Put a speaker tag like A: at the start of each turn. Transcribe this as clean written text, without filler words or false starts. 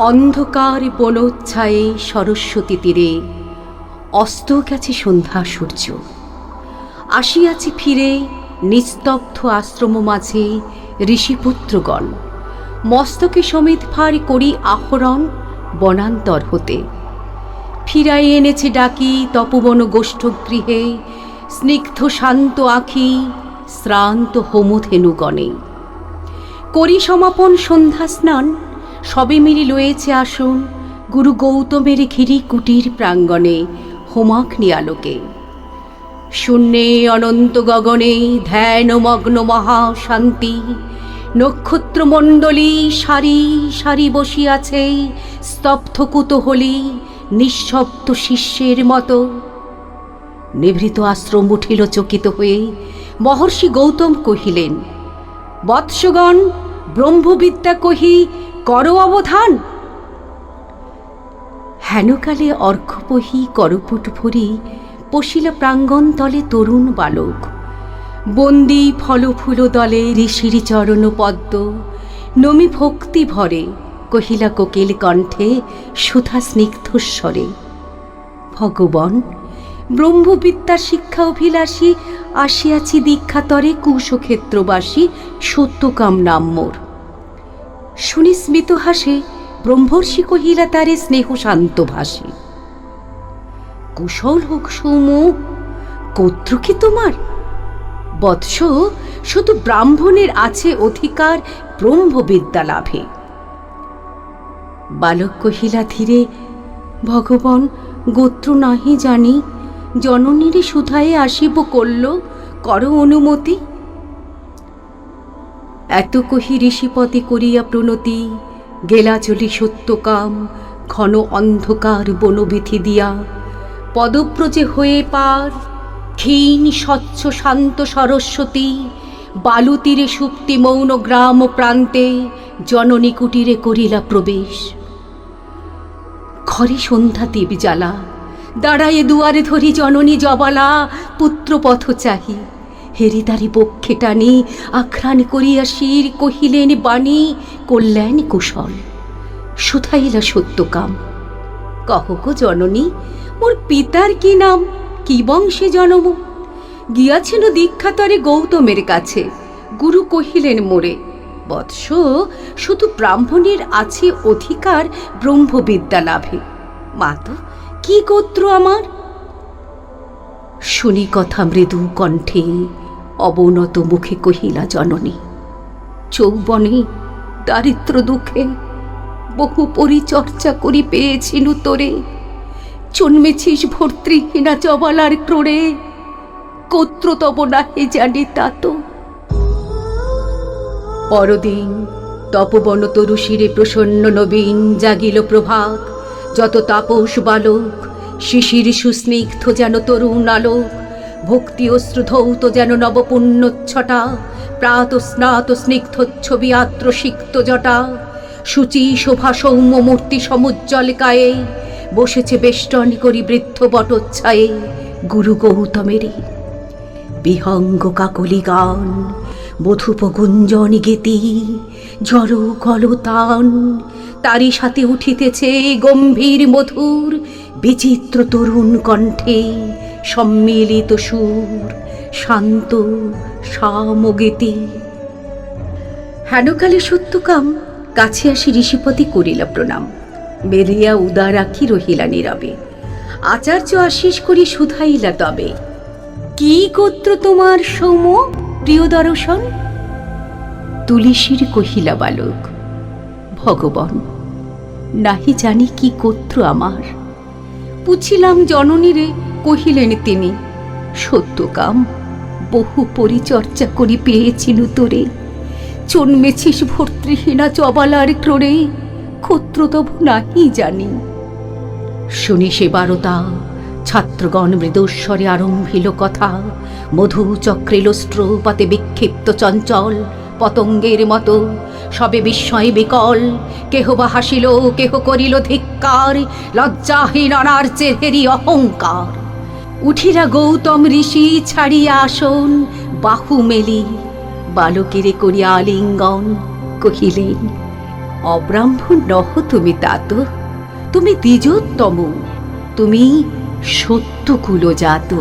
A: অন্ধকার বনোচ্ছায়ে সরস্বতী তীরে অস্ত গেছে সন্ধ্যা সূর্য। আসিয়াছে ফিরে নিস্তব্ধ আশ্রম মাঝে ঋষিপুত্রগণ, মস্তকে সমেত ভার করি আহরণ বনান্তর হতে। ফিরাই এনেছে ডাকি তপবন গোষ্ঠগৃহে স্নিগ্ধ শান্ত আখি শ্রান্ত হোমধেনুগণে। করি সমাপন সন্ধ্যা স্নান, সবে মিলি লয়েছে আসন গুরু গৌতমের ঘিরি কুটির প্রাঙ্গণে হোমাগ্নি আলোকে। শূন্যে অনন্ত গগনে ধ্যানমগ্ন মহাশান্তি, নক্ষত্রমণ্ডলী সারি সারি বসিয়াছে স্তব্ধ কুতূহলী নিঃশব্দ শিষ্যের মতো। নিভৃত আশ্রম উঠিল চকিত হয়ে, মহর্ষি গৌতম কহিলেন, বৎসগণ, ব্রহ্মবিদ্যা কহি করো অবধান। হেনকালে অর্ঘ্যবহি করপুট ভরি পশিল প্রাঙ্গণ তলে তরুণ বালক। বন্দী ফল ফুল দলে ঋষির চরণ পদ্ম, নমি ভক্তি ভরে কহিলা কোকিল কণ্ঠে সুধা স্নিগ্ধস্বরে, ভগবান, ব্রহ্মবিদ্যা শিক্ষা অভিলাষী আসিয়াছি দীক্ষাতরে কুশক্ষেত্রবাসী সত্যকাম নাম মোর। শুনি স্মিত হাসে ব্রহ্মর্ষি কহিলা তারে স্নেহ শান্ত ভাসে, কুশল হোক সৌম, গোত্র কি তোমার? বৎস, শুধু ব্রাহ্মণের আছে অধিকার ব্রহ্মবিদ্যা লাভে। বালক কহিলা ধীরে, ভগবান, গোত্র নাহি জানি, জননীরে সুধায়ে আসিব করল, করো অনুমতি। এত কহি ঋষিপতি করিয়া প্রণতি, গেলা চলি সত্যকাম ঘন অন্ধকার বনবিথি দিয়া। পদব্রজে হয়ে পার ক্ষীণ স্বচ্ছ শান্ত সরস্বতী, বালুতীরে সুপ্তি মৌন গ্রাম প্রান্তে জননী কুটিরে করিলা প্রবেশ। ঘরে সন্ধ্যা দীপ জ্বালা, দাঁড়ায়ে দুয়ারে ধরি জননী জবালা পুত্রপথ চাহি। হেরিদারি বক্ষে টানি আখ্রান করিয়া শির কহিলেন বাণী, কল্যাণ কুশল শুধাইলা সত্যকাম। কহ গো জননী, মোর পিতার কি নাম, কি বংশে জন্ম? গিয়াছিল দীক্ষাতরে গৌতমের কাছে, গুরু কহিলেন মোরে, বৎস, শুধু ব্রাহ্মণের আছে অধিকার ব্রহ্মবিদ্যা লাভে। মাতো, কি গোত্র আমার? শুনি কথা মৃদু কণ্ঠে অবনত মুখে কহিলা জননী, যৌবনে দারিদ্র দুঃখে বহু পরিচর্যা করি পেয়েছিনু তোরে। জন্মেছিস ভর্তৃহীনা চবালার ক্রোড়ে, গোত্র তব নাহি জানি তা তো। পরদিন তপবন তরু শিরে প্রসন্ন নবীন জাগিল প্রভাত। যত তাপস বালক শিশির সুস্নিগ্ধ যেন তরুণ আলোক, ভক্তি অশ্রু ধৌত যেন নবপুণ্যচ্ছটা। প্রাত স্নাত স্নিগ্ধচ্ছবি আত্র সিক্ত জটা, শুচি শোভা সৌম্য মূর্তি সমুজ্জ্বল কায়ে, বসেছে বেষ্টন করি বৃদ্ধ বটচ্ছায়ে গুরু গৌতমেরই। বিহঙ্গ কাকলি গান, বধূপ গুঞ্জন গীতি, জড় কলতান, তারই সাথে উঠিতেছে গম্ভীর মধুর বিচিত্র তরুণ কণ্ঠে সম্মিলিত সুর, শান্ত সামগীতি। হেনকালে সত্যকাম কাছে আসি ঋষিপতি করিলা প্রণাম, মেলিয়া উদার আখি রহিলা নীরবে। আচার্য আশিস করি শুধাইলা তবে, কি গোত্র তোমার সৌম প্রিয় দর্শন? তুলসীর কহিলা বালক, ভগবান, নাহি জানি কি গোত্র আমার। পুছিলাম জননীরে, কহিলেন তিনি, সত্যকাম, বহু পরিচর্যা করি পেয়েছিনু তোরে। জন্মেছিস ভর্তৃহীনা চবালার ক্রোড়ে, গোত্র তব নাহি জানি। শুনি সে বারতা ছাত্রগণ মৃদস্বরে আরম্ভিল কথা। মধু চক্রিল স্ত্রপাতে বিক্ষিপ্ত চঞ্চল পতঙ্গের মতো, সবে বিস্ময় বিকল। কেহ বা হাসিল, কেহ করিল ধিক্কার, লজ্জাহীন অনার্যের হেরি অহংকার। উঠিলা গৌতম ঋষি ছাড়িয়া আসন, বাহু মেলি বালকেরে করিয়া আলিঙ্গন কহিলেন, অব্রাহ্মণ নহ তুমি তাত, তুমি দ্বিজোত্তম, তুমি সত্যকুলজাত।